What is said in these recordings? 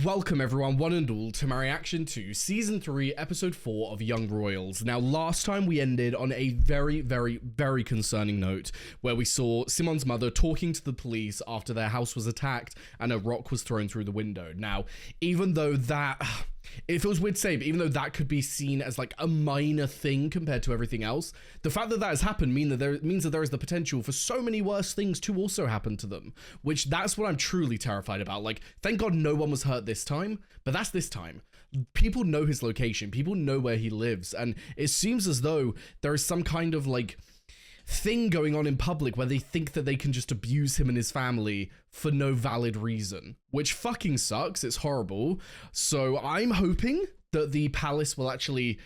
welcome everyone, one and all, to my reaction to Season 3, Episode 4 of Young Royals. Now, last time we ended on a very concerning note, where we saw Simon's mother talking to the police after their house was attacked and a rock was thrown through the window. Now, even though that... it feels weird to say, but even though that could be seen as like a minor thing compared to everything else, the fact that that has happened means that there is the potential for so many worse things to also happen to them, which that's what I'm truly terrified about. Like, thank God no one was hurt this time, but that's this time. People know his location, people know where he lives, and it seems as though there is some kind of like thing going on in public where they think that they can just abuse him and his family for no valid reason, which fucking sucks. It's horrible. So I'm hoping that the palace will actually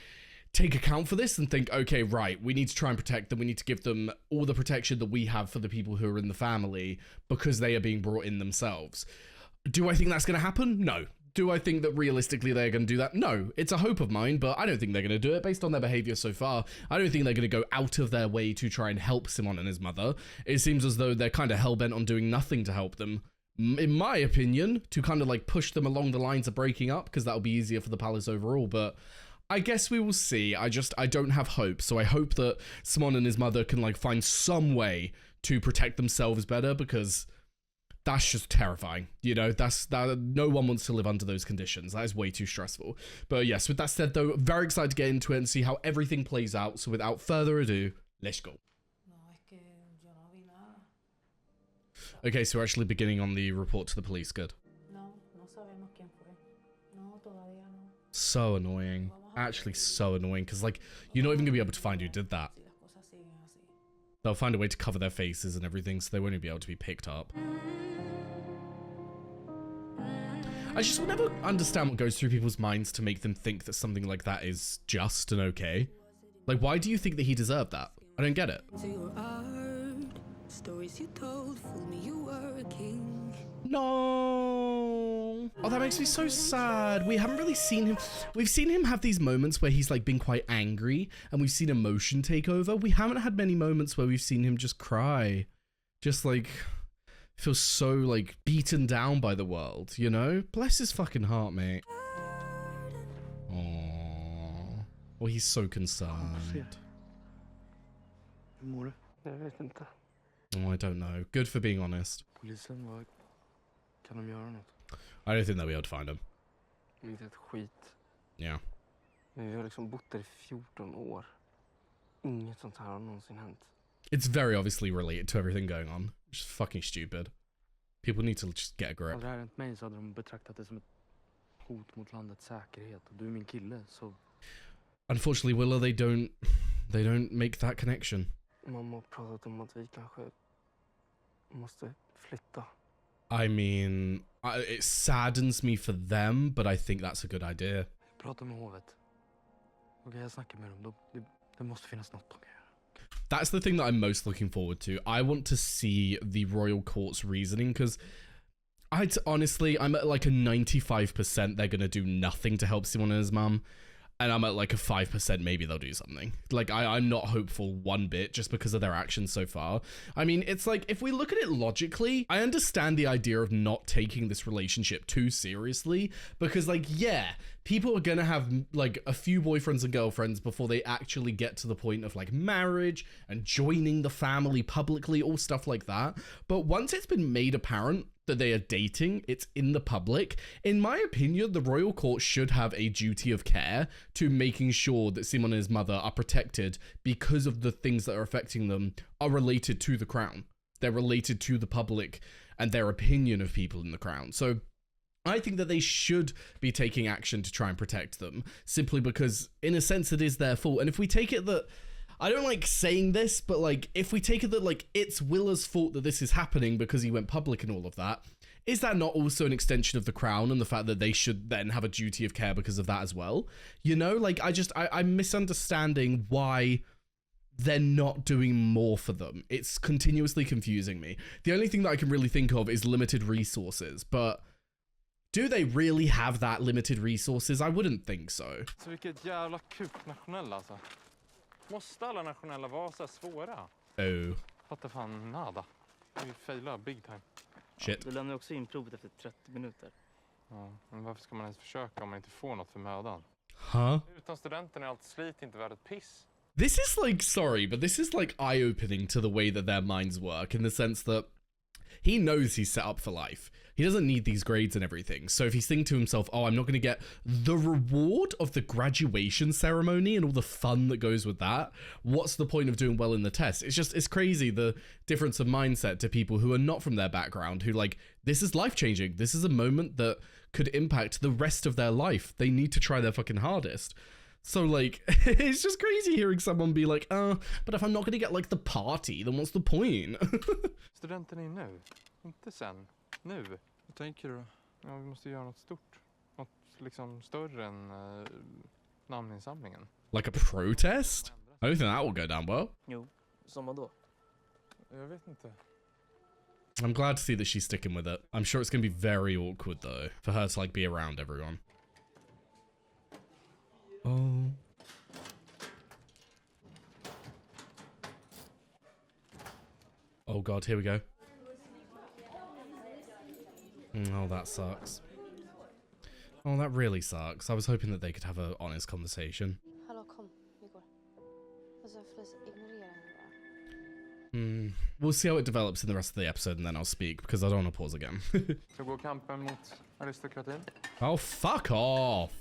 take account for this and think, okay, right, we need to try and protect them. We need to give them all the protection that we have for the people who are in the family because they are being brought in themselves. Do I think that's going to happen? No. Do I think that realistically they're going to do that? No. It's a hope of mine, but I don't think they're going to do it based on their behavior so far. I don't think they're going to go out of their way to try and help Simon and his mother. It seems as though they're kind of hell-bent on doing nothing to help them. In my opinion, to kind of like push them along the lines of breaking up, because that'll be easier for the palace overall, but I guess we will see. I don't have hope. So I hope that Simon and his mother can like find some way to protect themselves better, because that's just terrifying. You know, that no one wants to live under those conditions. That is way too stressful. But yes, with that said though, very excited to get into it and see how everything plays out. So without further ado, let's go. Okay, so we're actually beginning on the report to the police. Good. So annoying. Actually so annoying, because like, you're not even gonna be able to find who did that. They'll find a way to cover their faces and everything, so they won't even be able to be picked up. I just will never understand what goes through people's minds to make them think that something like that is just and okay. Like, why do you think that he deserved that? I don't get it. No. Oh, that makes me so sad. We haven't really seen him. We've seen him have these moments where he's like been quite angry and we've seen emotion take over. We haven't had many moments where we've seen him just cry. Just like feel so like beaten down by the world, you know? Bless his fucking heart, mate. Aww. Well, he's so concerned. Oh, I don't know. Good for being honest. I don't think they'll be able to find him. Yeah. It's very obviously related to everything going on. Which is fucking stupid. People need to just get a grip. Unfortunately, Willa, they don't make that connection. I mean, it saddens me for them, but I think that's a good idea. That's the thing that I'm most looking forward to. I want to see the royal court's reasoning, because honestly, I'm at like a 95% they're going to do nothing to help Simon and his mum. And I'm at like a 5% maybe they'll do something. Like, I'm not hopeful one bit just because of their actions so far. I mean, it's like, if we look at it logically, I understand the idea of not taking this relationship too seriously. Because like, yeah, people are gonna have like a few boyfriends and girlfriends before they actually get to the point of like marriage and joining the family publicly, all stuff like that. But once it's been made apparent that they are dating, it's in the public, in my opinion, the royal court should have a duty of care to making sure that Simon and his mother are protected, because of the things that are affecting them are related to the crown. They're related to the public and their opinion of people in the crown. So I think that they should be taking action to try and protect them, simply because in a sense it is their fault. And if we take it that, I don't like saying this, but like, if we take it that like it's Willa's fault that this is happening because he went public and all of that, is that not also an extension of the crown and the fact that they should then have a duty of care because of that as well? You know, like, I'm misunderstanding why they're not doing more for them. It's continuously confusing me. The only thing that I can really think of is limited resources, but do they really have that limited resources? I wouldn't think so. Måste alla nationella vara så svåra? Oh. Fattar fan nada. Vi failar big time. Shit. Du lämnar också in provet efter 30 minuter. Ja, men varför ska man ens försöka om man inte får något för mödan? Huh? Utan studenten är allt slit inte värd ett piss. This is like, sorry, but this is like eye-opening to the way that their minds work, in the sense that he knows he's set up for life. He doesn't need these grades and everything. So if he's thinking to himself, oh, I'm not going to get the reward of the graduation ceremony and all the fun that goes with that, what's the point of doing well in the test? It's crazy, the difference of mindset to people who are not from their background, who like, this is life-changing. This is a moment that could impact the rest of their life. They need to try their fucking hardest. So, like, it's just crazy hearing someone be like, but if I'm not gonna get, like, the party, then what's the point? Studenten är nu, inte sen. Nu. Vad tänker du? Ja, vi måste göra något stort. Något liksom större än namninsamlingen. Like a protest? I don't think that will go down well. Jo, som vadå? Jag vet inte. I'm glad to see that she's sticking with it. I'm sure it's gonna be very awkward, though, for her to, like, be around everyone. Oh. Oh god, here we go. Oh, that sucks. Oh, that really sucks. I was hoping that they could have an honest conversation. Hallå, kom. Vi går. Alltså, Felice, ignorera henne bara. We'll see how it develops in the rest of the episode and then I'll speak, because I don't want to pause again. Så går kampen mot aristokratin. Oh, fuck off!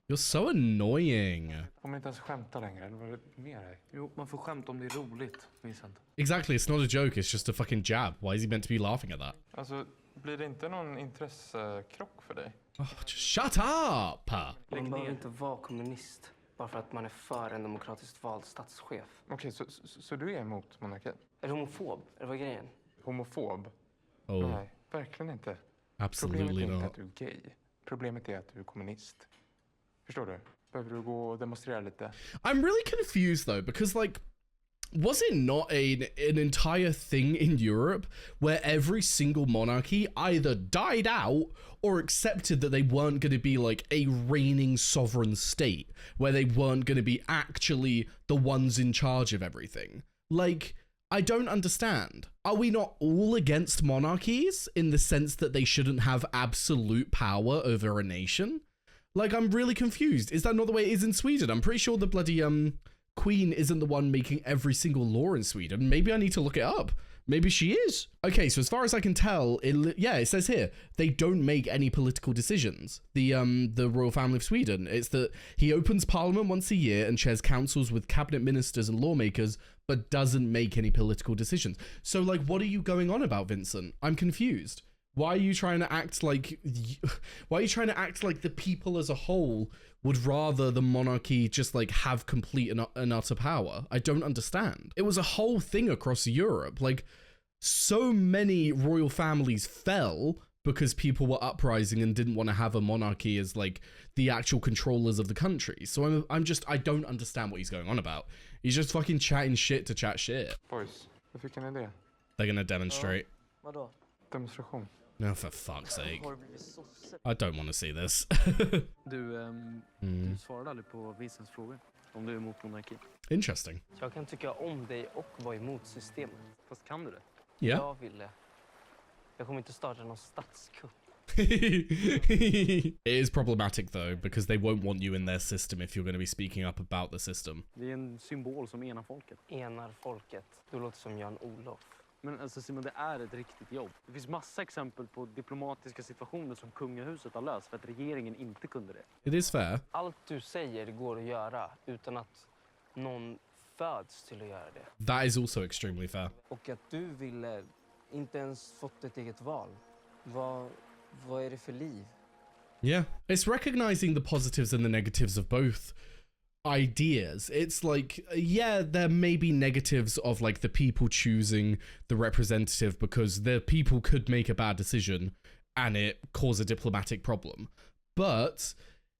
You're so annoying. Kommer inte ens skämta längre, eller vad är det med dig? Jo, man får skämta om det är roligt, Vincent. Exactly, it's not a joke, it's just a fucking jab. Why is he meant to be laughing at that? Alltså, blir det inte någon intressekrock för dig? Oh, just shut up! Man behöver inte vara kommunist bara för att man är för en demokratiskt vald statschef. Okej, så du är emot monarkin? Är du homofob? Är det vad grejen? Homofob? Oh, Nej, verkligen inte. absolutely Problemet är inte not. att du är gay. Problemet är att du är kommunist. Förstår du? Behöver du gå och demonstrera lite? I'm really confused though, because like, was it not an entire thing in Europe where every single monarchy either died out or accepted that they weren't going to be like a reigning sovereign state, where they weren't going to be actually the ones in charge of everything? Like, I don't understand. Are we not all against monarchies in the sense that they shouldn't have absolute power over a nation? Like, I'm really confused. Is that not the way it is in Sweden? I'm pretty sure the bloody Queen isn't the one making every single law in Sweden. Maybe I need to look it up. Maybe she is. Okay, so as far as I can tell, it says here, they don't make any political decisions. The royal family of Sweden. It's that he opens parliament once a year and chairs councils with cabinet ministers and lawmakers, but doesn't make any political decisions. So, like, what are you going on about, Vincent? I'm confused. Why are you trying to act like the people as a whole would rather the monarchy just like have complete and utter power? I don't understand. It was a whole thing across Europe. Like, so many royal families fell because people were uprising and didn't want to have a monarchy as like the actual controllers of the country. So I don't understand what he's going on about. He's just fucking chatting shit to chat shit. Boys, jag fick en idé. They're gonna demonstrate. Vadå? Demonstration. No, for fuck's sake. Har du blivit sosse? I don't want to see this. Du svarade aldrig på Vincents frågor om du är emot monarki. Interesting. Jag kan tycka om dig och vara emot systemet. Fast kan du det? Yeah. Jag vill det. Jag kommer inte starta någon statskupp. It is problematic though, because they won't want you in their system if you're going to be speaking up about the system. Det är en symbol som enar folket. Enar folket. Du låter som Jan-Olof. Men alltså Simon, det är ett riktigt jobb. Det finns massa exempel på diplomatiska situationer som kungahuset har löst för att regeringen inte kunde det. It is fair. Allt du säger går att göra utan att någon föds till att göra det. That is also extremely fair. Och att du ville inte ens fått ett eget val. Vad är det för liv? Yeah. It's recognizing the positives and the negatives of both ideas. It's like, yeah, there may be negatives of like the people choosing the representative because the people could make a bad decision and it cause a diplomatic problem. But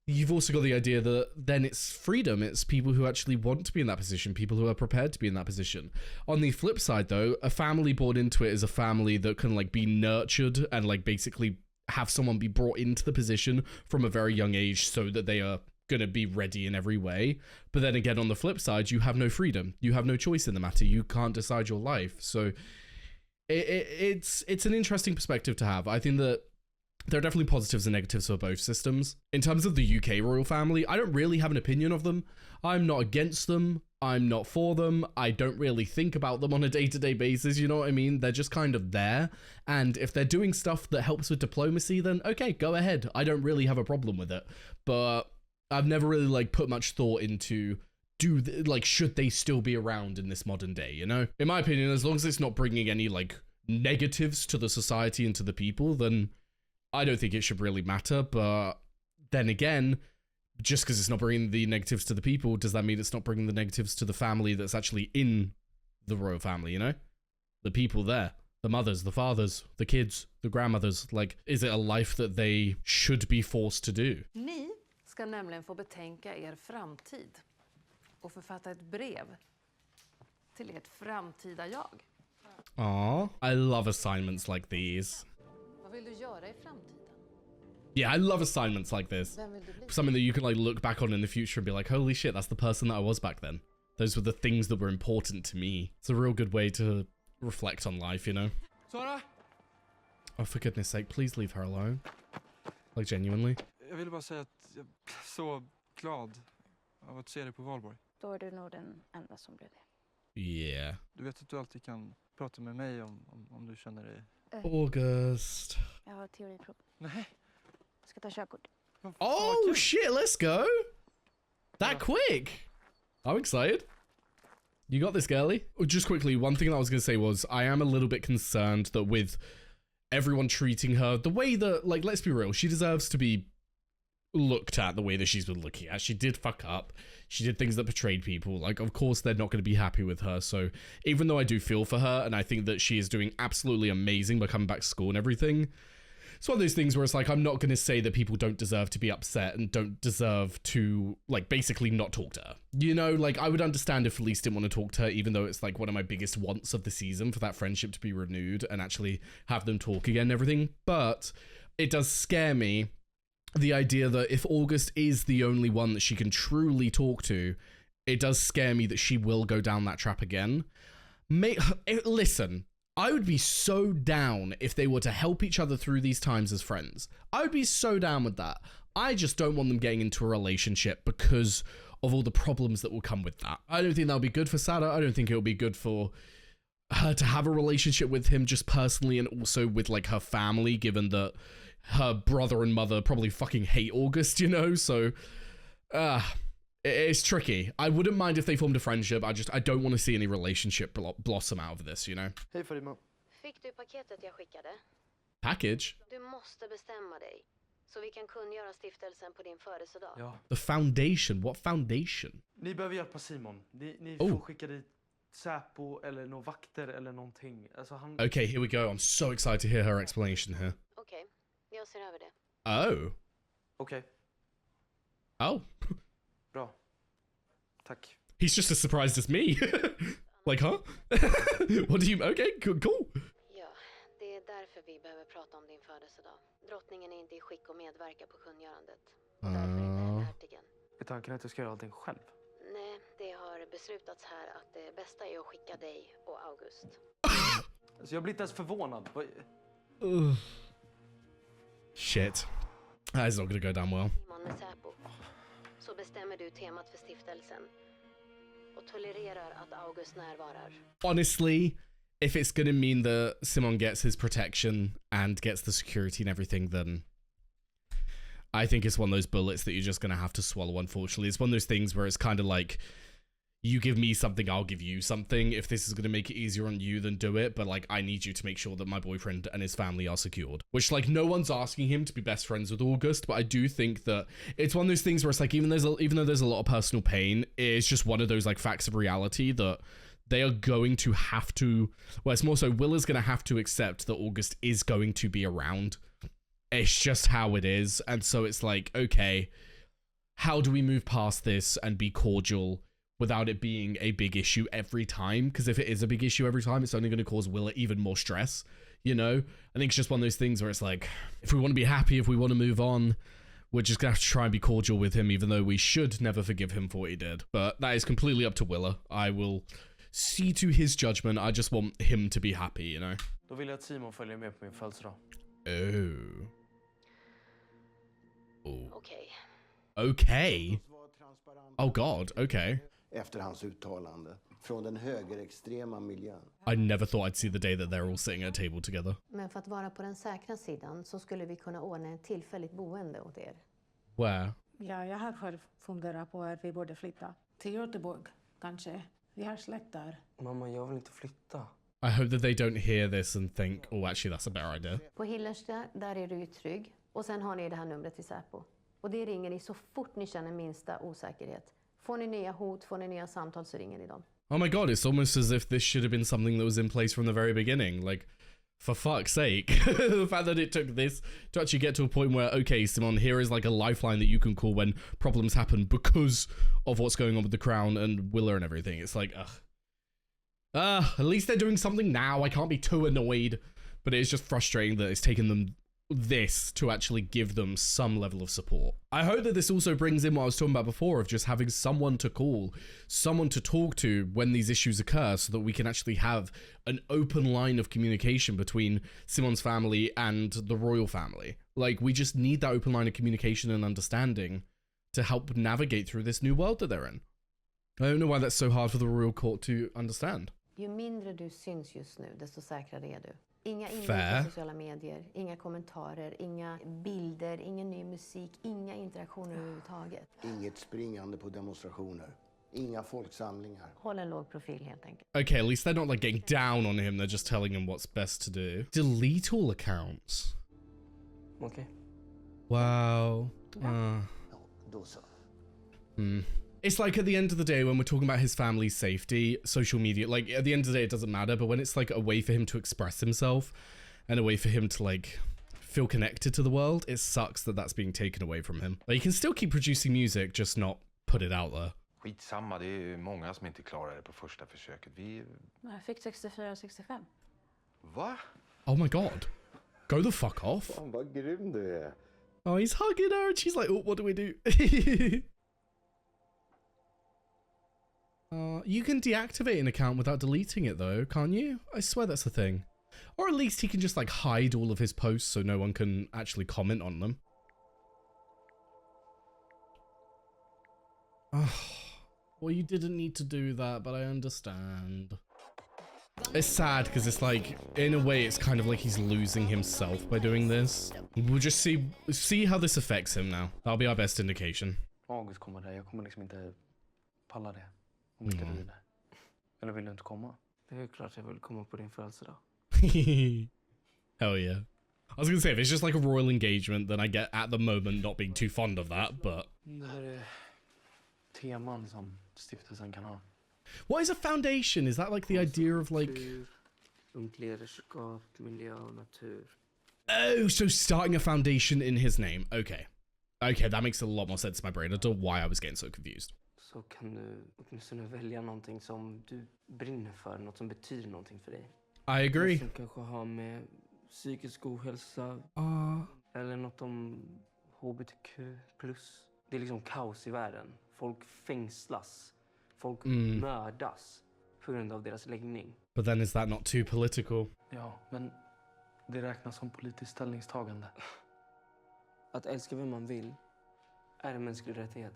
you've also got the idea that then it's freedom. It's people who actually want to be in that position, people who are prepared to be in that position. On the flip side though, a family born into it is a family that can like be nurtured and like basically have someone be brought into the position from a very young age so that they are going to be ready in every way. But then again, on the flip side, you have no freedom. You have no choice in the matter. You can't decide your life. So it's an interesting perspective to have. I think that there are definitely positives and negatives for both systems. In terms of the UK royal family, I don't really have an opinion of them. I'm not against them. I'm not for them. I don't really think about them on a day-to-day basis, you know what I mean? They're just kind of there. And if they're doing stuff that helps with diplomacy, then okay, go ahead. I don't really have a problem with it. But I've never really like put much thought into should they still be around in this modern day, you know? In my opinion, as long as it's not bringing any like negatives to the society and to the people, then I don't think it should really matter. But then again, just because it's not bringing the negatives to the people, does that mean it's not bringing the negatives to the family that's actually in the royal family, you know? The people there, the mothers, the fathers, the kids, the grandmothers. Like, is it a life that they should be forced to do? Ni ska nämligen få betänka er framtid och författa ett brev till ert framtida jag. Aw, I love assignments like these. Vad vill du göra i framtiden? Yeah, I love assignments like this. Vem vill du bli? Something that you can like look back on in the future and be like, holy shit, that's the person that I was back then. Those were the things that were important to me. It's a real good way to reflect on life, you know? Sara! Oh, for goodness sake, please leave her alone. Like, genuinely. Jag ville bara säga att jag blev så glad av att se dig på valborg. Då är du nog den enda som blir det. Yeah. Du vet att du alltid kan prata med mig om du känner dig... August. Jag har teoriprov. Nej. Jag ska ta körkort. Oh, shit, let's go. That quick. I'm excited. You got this, girly. Just quickly, one thing that I was going to say was I am a little bit concerned that with everyone treating her the way that, like, let's be real, she deserves to be looked at the way that she's been looking at. She did fuck up. She did things that betrayed people. Like, of course, they're not going to be happy with her. So even though I do feel for her and I think that she is doing absolutely amazing by coming back to school and everything, it's one of those things where it's like, I'm not going to say that people don't deserve to be upset and don't deserve to, like, basically not talk to her. You know, like, I would understand if Felice didn't want to talk to her, even though it's, like, one of my biggest wants of the season for that friendship to be renewed and actually have them talk again and everything. But it does scare me, the idea that if August is the only one that she can truly talk to, it does scare me that she will go down that trap again. Listen, I would be so down if they were to help each other through these times as friends. I would be so down with that. I just don't want them getting into a relationship because of all the problems that will come with that. I don't think that'll be good for Sarah. I don't think it'll be good for her to have a relationship with him just personally and also with, like, her family, given that her brother and mother probably fucking hate August, you know? So, it's tricky. I wouldn't mind if they formed a friendship. I don't want to see any relationship blossom out of this, you know? Hej Farima. Fick du paketet jag skickade? Package? Du måste bestämma dig. Så vi kan kungöra stiftelsen på din födelsedag. Ja. The foundation? What foundation? Ni behöver hjälpa Simon. Ni Oh. får skicka dit Säpo eller några vakter eller någonting. Alltså han... Okay, here we go. I'm so excited to hear her explanation here. Okej, jag ser över det. Oh. Okej, Oh. bra. Tack. He's just as surprised as me. Like, huh? What do you... Okay, cool. Ja, det är därför vi behöver prata om din födelsedag. Drottningen är inte i skick att medverka på kungörandet. Och därför inte hertigen. Är tanken att jag ska göra allting själv? Nej, det har beslutats här att det bästa är att skicka dig och August. Alltså jag blir inte ens förvånad. Shit. That is not gonna go down well. Simon med Säpo. Så bestämmer du temat för stiftelsen. Och tolererar att August närvarar. Honestly, if it's gonna mean that Simon gets his protection and gets the security and everything, then I think it's one of those bullets that you're just gonna have to swallow, unfortunately. It's one of those things where it's kind of like, you give me something, I'll give you something. If this is going to make it easier on you, then do it. But, like, I need you to make sure that my boyfriend and his family are secured. Which, like, no one's asking him to be best friends with August, but I do think that it's one of those things where it's like, even though there's a lot of personal pain, it's just one of those, like, facts of reality that they are going to have to... Well, it's more so Willa's going to have to accept that August is going to be around. It's just how it is. And so it's like, okay, how do we move past this and be cordial without it being a big issue every time? Because if it is a big issue every time, it's only going to cause Willa even more stress, you know? I think it's just one of those things where it's like, if we want to be happy, if we want to move on, we're just going to have to try and be cordial with him, even though we should never forgive him for what he did. But that is completely up to Willa. I will see to his judgment. I just want him to be happy, you know? Då vill jag att Simon följer med på min födelsedag. Oh. Oh. Okej. Okay. Oh God. Okay. Efter hans uttalande från den högerextrema miljön. I never thought I'd see the day that they're all sitting at a table together. Men för att vara på den säkra sidan så skulle vi kunna ordna ett tillfälligt boende åt er. Where? Ja, jag har själv funderat på att vi borde flytta till Göteborg, kanske. Vi har släkt där. Mamma, jag vill inte flytta. I hope that they don't hear this and think, oh, actually, that's a better idea. På Hillersta, där är du ju trygg. Och sen har ni det här numret till Säpo. Och det ringer ni så fort ni känner minsta osäkerhet. Får ni nya hot, får ni nya samtal så ringer ni dem. Oh my God, it's almost as if this should have been something that was in place from the very beginning. Like, for fuck's sake. The fact that it took this to actually get to a point where, okay, Simon, here is like a lifeline that you can call when problems happen because of what's going on with the crown and Willa and everything. It's like, ugh. At least they're doing something now. I can't be too annoyed. But it's just frustrating that it's taken them this to actually give them some level of support. I hope that this also brings in what I was talking about before of just having someone to call, someone to talk to when these issues occur so that we can actually have an open line of communication between Simon's family and the royal family. Like, we just need that open line of communication and understanding to help navigate through this new world that they're in. I don't know why that's so hard for the royal court to understand. Ju mindre du syns just nu, desto säkrare är du. Inga inlägg Fair. på sociala medier, inga kommentarer, inga bilder, ingen ny musik, inga interaktioner överhuvudtaget. Inget springande på demonstrationer. Inga folksamlingar. Håll en låg profil helt enkelt. Okay, at least they're not like getting down on him, they're just telling him what's best to do. Delete all accounts. Okej. Wow. Ja, då så. It's like at the end of the day when we're talking about his family's safety, social media, like at the end of the day it doesn't matter, but when it's like a way for him to express himself and a way for him to like feel connected to the world, it sucks that that's being taken away from him. Like, he can still keep producing music, just not put it out there. Skitsamma, det är många som inte klarar det på första försöket. Jag fick 64-65. Va? Oh my God. Go the fuck off. Fan vad grym du är. Oh, he's hugging her and she's like, oh, what do we do? You can deactivate an account without deleting it though, can't you? I swear that's a thing. Or at least he can just like hide all of his posts so no one can actually comment on them. Well, you didn't need to do that, but I understand. It's sad because it's like, in a way, it's kind of like he's losing himself by doing this. We'll just see how this affects him now. That'll be our best indication. August kommer där. Jag kommer liksom inte palla det. Om inte du är där. Eller vill du inte komma? Det är ju klart jag vill komma på din födelsedag. Hell yeah. I was gonna say, if it's just like a royal engagement, then I get at the moment not being too fond of that, but... Det här är teman som stiftelsen kan ha. What is a foundation? Is that like the idea of like... Ungt ledarskap, miljö och natur. Oh, so starting a foundation in his name. Okay. Okay, that makes a lot more sense in my brain. I don't know why I was getting so confused. Så kan du åtminstone välja någonting som du brinner för, något som betyder någonting för dig. I agree. Något som kanske har med psykisk ohälsa eller något om HBTQ+. Det är liksom kaos i världen. Folk fängslas. Folk mördas på grund av deras läggning. But then is that not too political? Ja, men det räknas som politiskt ställningstagande. Att älska vem man vill är en mänsklig rättighet.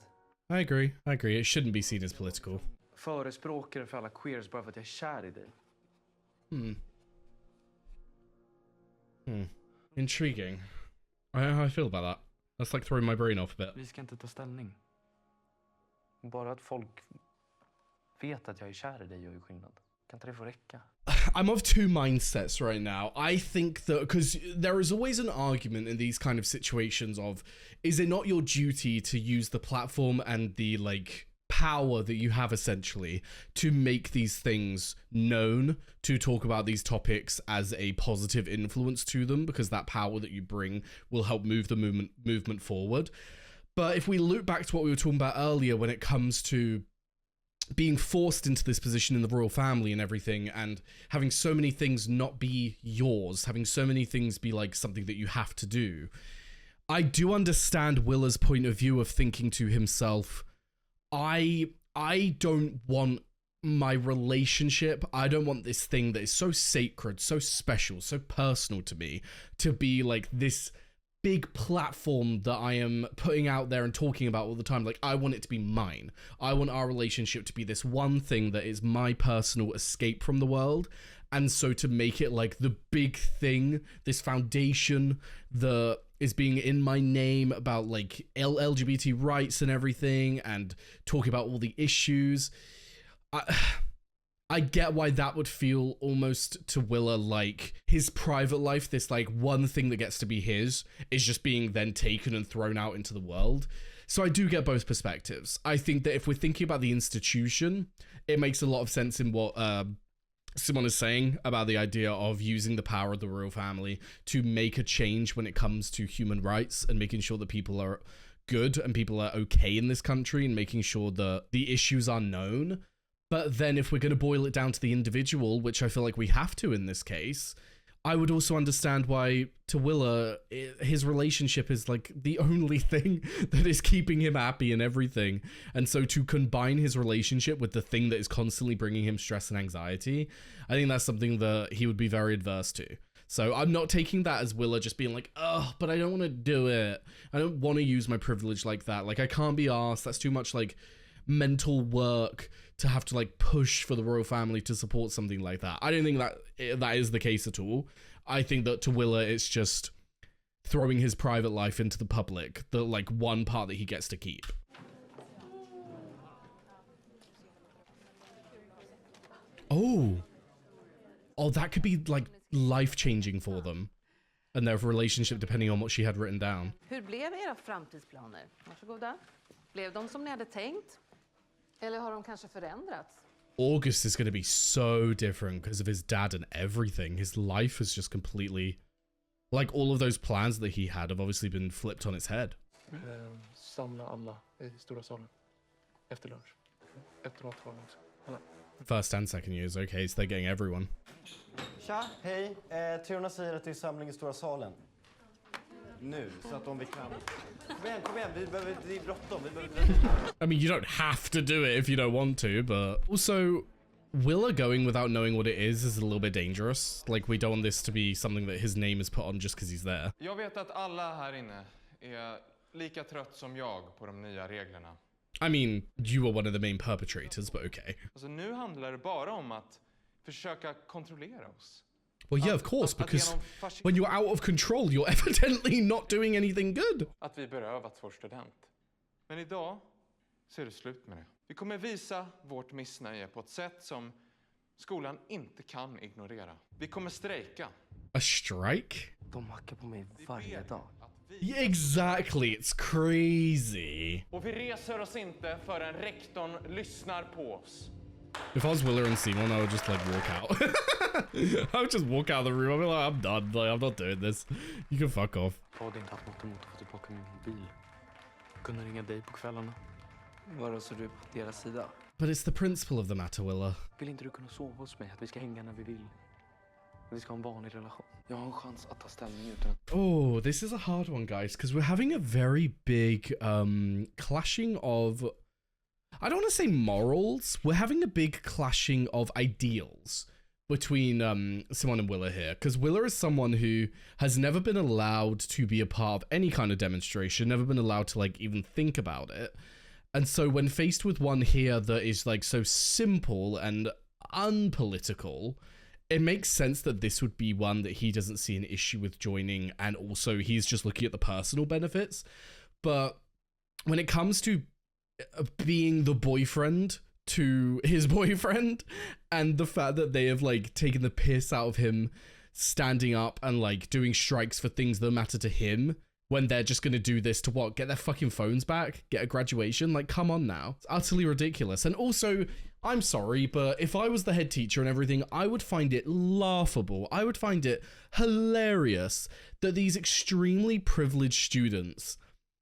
I agree. I agree. It shouldn't be seen as political. Förespråkare för alla queers bara för att jag är kär i dig. Intriguing. I don't know how I feel about that. That's like throwing my brain off a bit. Vi ska inte ta ställning. Bara att folk vet att jag är kär i dig gör ju skillnad. Kan inte det få räcka? I'm of two mindsets right now. I think that, because there is always an argument in these kind of situations of, is it not your duty to use the platform and the like power that you have essentially to make these things known, to talk about these topics as a positive influence to them, because that power that you bring will help move the movement forward. But if we look back to what we were talking about earlier when it comes to being forced into this position in the royal family and everything, and having so many things not be yours, having so many things be like something that you have to do, I do understand Willa's point of view of thinking to himself, I don't want my relationship, I don't want this thing that is so sacred, so special, so personal to me, to be like this big platform that I am putting out there and talking about all the time. Like, I want it to be mine. I want our relationship to be this one thing that is my personal escape from the world. And so to make it like the big thing, this foundation that is being in my name about like LGBT rights and everything, and talking about all the issues, I get why that would feel almost to Willa like his private life, this like one thing that gets to be his, is just being then taken and thrown out into the world. So I do get both perspectives. I think that if we're thinking about the institution, it makes a lot of sense in what Simon is saying about the idea of using the power of the royal family to make a change when it comes to human rights and making sure that people are good and people are okay in this country, and making sure that the issues are known. But then if we're going to boil it down to the individual, which I feel like we have to in this case, I would also understand why to Willa, his relationship is like the only thing that is keeping him happy and everything. And so to combine his relationship with the thing that is constantly bringing him stress and anxiety, I think that's something that he would be very adverse to. So I'm not taking that as Willa just being like, oh, but I don't want to do it. I don't want to use my privilege like that. Like, I can't be arsed. That's too much like mental work to have to like push for the royal family to support something like that. I don't think that that is the case at all. I think that to Willa, it's just throwing his private life into the public, the like one part that he gets to keep. Oh, that could be like life-changing for them and their relationship, depending on what she had written down. Hur blev era framtidsplaner? Varsågoda. Blev de som ni hade tänkt? Eller har de kanske förändrats? August is going to be so different because of his dad and everything. His life is just completely, like, all of those plans that he had have obviously been flipped on its head. Samla alla I stora salen. Efter lunch. Efter matsalen också. Alla. First and second years, okay, so they're getting everyone. Tja, hej. Trona säger att det är samling i stora salen. Nu, så att om vi kan... Kom igen, det är bråttom. I mean, you don't have to do it if you don't want to, but also Willa going without knowing what it is a little bit dangerous. Like, we don't want this to be something that his name is put on just because he's there. Jag vet att alla här inne är lika trött som jag på de nya reglerna. I mean, you were one of the main perpetrators, but okay. Alltså, nu handlar det bara om att försöka kontrollera oss. Well, yeah, of course, because when you're out of control, you're evidently not doing anything good. Att vi berövats vår student. Men idag så är det slut med det. Vi kommer visa vårt missnöje på ett sätt som skolan inte kan ignorera. Vi kommer strejka. A strike? De hackar på mig varje dag. Yeah, exactly, it's crazy. Och vi reser oss inte förrän rektorn lyssnar på oss. If I was Willa and Simon, I would just like walk out. I would just walk out of the room. I'd be like, I'm done. Like, I'm not doing this. You can fuck off. Jag hade inte haft något emot att få tillbaka min bil. Kunna ringa dig på kvällarna. Vadå, så du är på deras sida? But it's the principle of the matter, Willa. Vill inte du kunna sova hos mig? Att vi ska hänga när vi vill? Att vi ska ha en vanlig relation? Jag har en chans att ta ställning utan att... Oh, this is a hard one, guys, because we're having a very big clashing of... I don't want to say morals. We're having a big clashing of ideals between Simon and Willa here, because Willa is someone who has never been allowed to be a part of any kind of demonstration, never been allowed to like even think about it. And so when faced with one here that is like so simple and unpolitical, it makes sense that this would be one that he doesn't see an issue with joining, and also he's just looking at the personal benefits. But when it comes to being the boyfriend to his boyfriend, and the fact that they have like taken the piss out of him standing up and like doing strikes for things that matter to him, when they're just gonna do this to what? Get their fucking phones back? Get a graduation? Like, come on now. It's utterly ridiculous. And also, I'm sorry, but if I was the head teacher and everything, I would find it laughable. I would find it hilarious that these extremely privileged students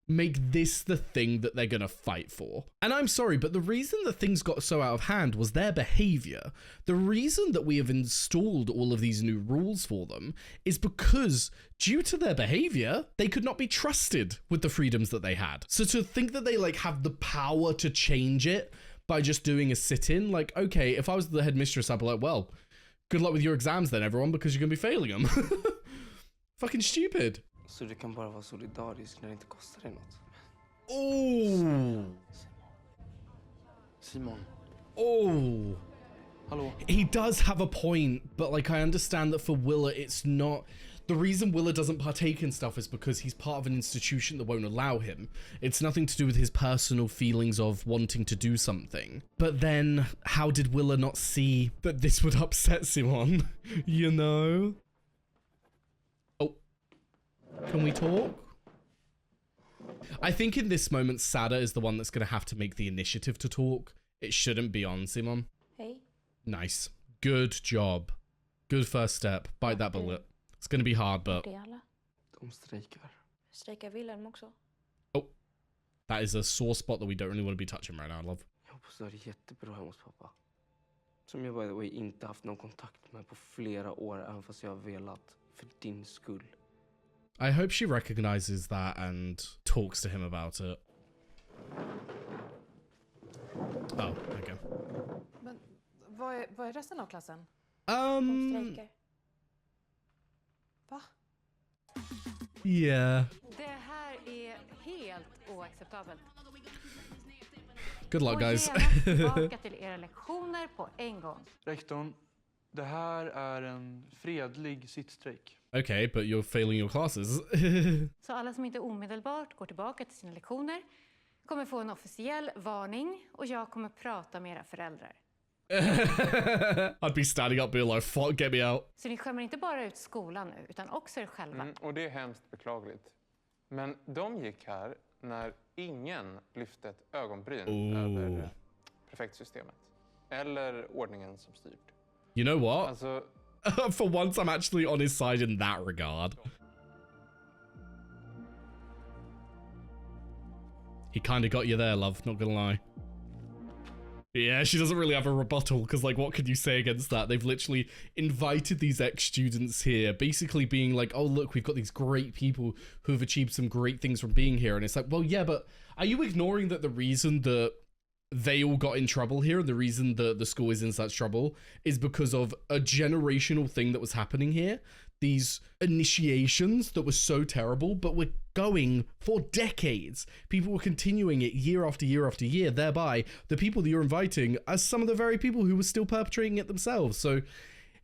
make this the thing that they're gonna fight for. And I'm sorry, but the reason that things got so out of hand was their behavior. The reason that we have installed all of these new rules for them is because due to their behavior, they could not be trusted with the freedoms that they had. So to think that they like have the power to change it by just doing a sit-in, like, okay, if I was the headmistress, I'd be like, well, good luck with your exams then, everyone, because you're gonna be failing them. Fucking stupid. Så du kan bara vara solidarisk när det inte kostar dig något. Oh! Simon. Oh! Hallå? He does have a point, but like I understand that for Willa, it's not... The reason Willa doesn't partake in stuff is because he's part of an institution that won't allow him. It's nothing to do with his personal feelings of wanting to do something. But then, how did Willa not see that this would upset Simon? You know? Oh. Can we talk? I think in this moment, Sada is the one that's going to have to make the initiative to talk. It shouldn't be on Simon. Hey. Nice. Good job. Good first step. Bite that bullet. It's going to be hard, but... De strejkar. Strejkar Wilhelm också? Oh. That is a sore spot that we don't really want to be touching right now, love. Jag hoppas det är jättebra hemma hos pappa. Som jag by the way inte haft någon kontakt med på flera år, även fast jag har velat. För din skull. I hope she recognizes that and talks to him about it. Oh, okay. Men vad är resten av klassen? De strejkar. Va? Yeah. Det här är helt oacceptabelt. Good luck, guys. Tillbaka till era lektioner på en gång. Rektorn, det här är en fredlig sittstrejk. Okay, but you're failing your classes. Så alla som inte omedelbart går tillbaka till sina lektioner kommer få en officiell varning och jag kommer prata med era föräldrar. I'd be standing up being like, fuck, get me out. Så ni skämmer inte bara ut skolan nu, utan också er själva. Och det är hemskt beklagligt. Men de gick här när ingen lyfte ett ögonbryn över prefektsystemet. Eller ordningen som styrt. You know what? Alltså... For once I'm actually on his side in that regard. He kind of got you there, love, not gonna lie. Yeah, she doesn't really have a rebuttal, because, like, what could you say against that? They've literally invited these ex-students here, basically being like, oh, look, we've got these great people who have achieved some great things from being here. And it's like, well, yeah, but are you ignoring that the reason that they all got in trouble here, and the reason that the school is in such trouble, is because of a generational thing that was happening here? These initiations that were so terrible, but were going for decades. People were continuing it year after year after year. Thereby, the people that you're inviting are some of the very people who were still perpetrating it themselves. So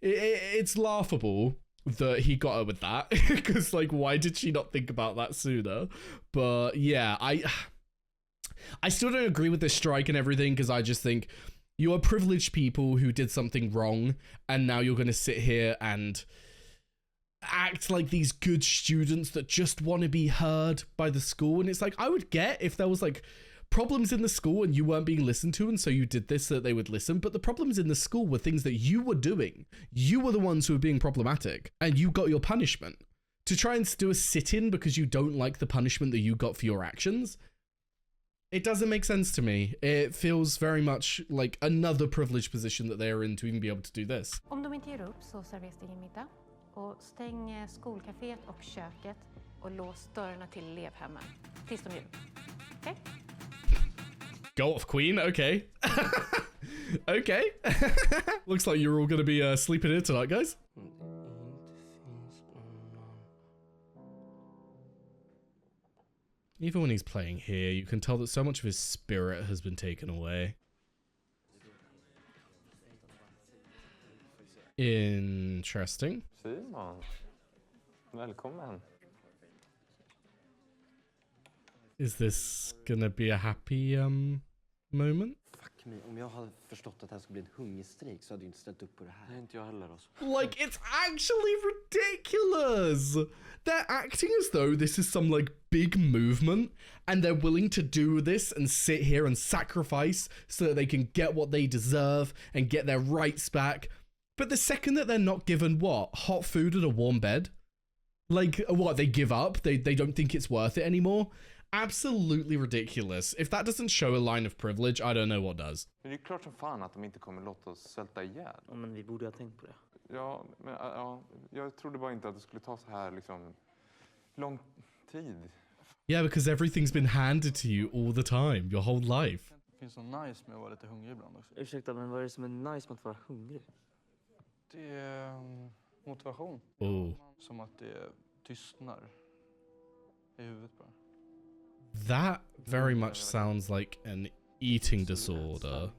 it's laughable that he got her with that. Because, like, why did she not think about that sooner? But yeah, I still don't agree with this strike and everything, because I just think you are privileged people who did something wrong, and now you're going to sit here and act like these good students that just want to be heard by the school. And it's like, I would get if there was like problems in the school and you weren't being listened to, and so you did this so that they would listen. But the problems in the school were things that you were doing. You were the ones who were being problematic, and you got your punishment. To try and do a sit-in because you don't like the punishment that you got for your actions, it doesn't make sense to me. It feels very much like another privileged position that they're in to even be able to do this. Om de inte ger upp så serveras det ingen middag. Och stäng skolcaféet och köket och lås dörrarna till elevhemmen tills de ger upp. Okej? Go off, Queen. Okay. Okay. Looks like you're all going to be sleeping here tonight, guys. Even when he's playing here, you can tell that so much of his spirit has been taken away. Interesting. Simon, välkommen. Is this gonna be a happy moment? Fuck me, om jag hade förstått att det här skulle bli en hungerstrejk så hade jag inte ställt upp på det här. Nej, inte jag heller alltså. Like, it's actually ridiculous. They're acting as though this is some like big movement, and they're willing to do this and sit here and sacrifice so that they can get what they deserve and get their rights back. But the second that they're not given what? Hot food and a warm bed? Like, what, they give up? They don't think it's worth it anymore? Absolutely ridiculous. If that doesn't show a line of privilege, I don't know what does. Men det är klart som fan att de inte kommer låta oss svälta ihjäl. Ja, men vi borde ha tänkt på det. Ja, men jag trodde bara inte att det skulle ta så här liksom lång tid. Yeah, because everything's been handed to you all the time, your whole life. Det finns något nice med att vara lite hungrig ibland också. Ursäkta, men vad är det som är nice med att vara hungrig? Det är motivation. Oh. Som att det tystnar i huvudet bara. That very much sounds like an eating disorder.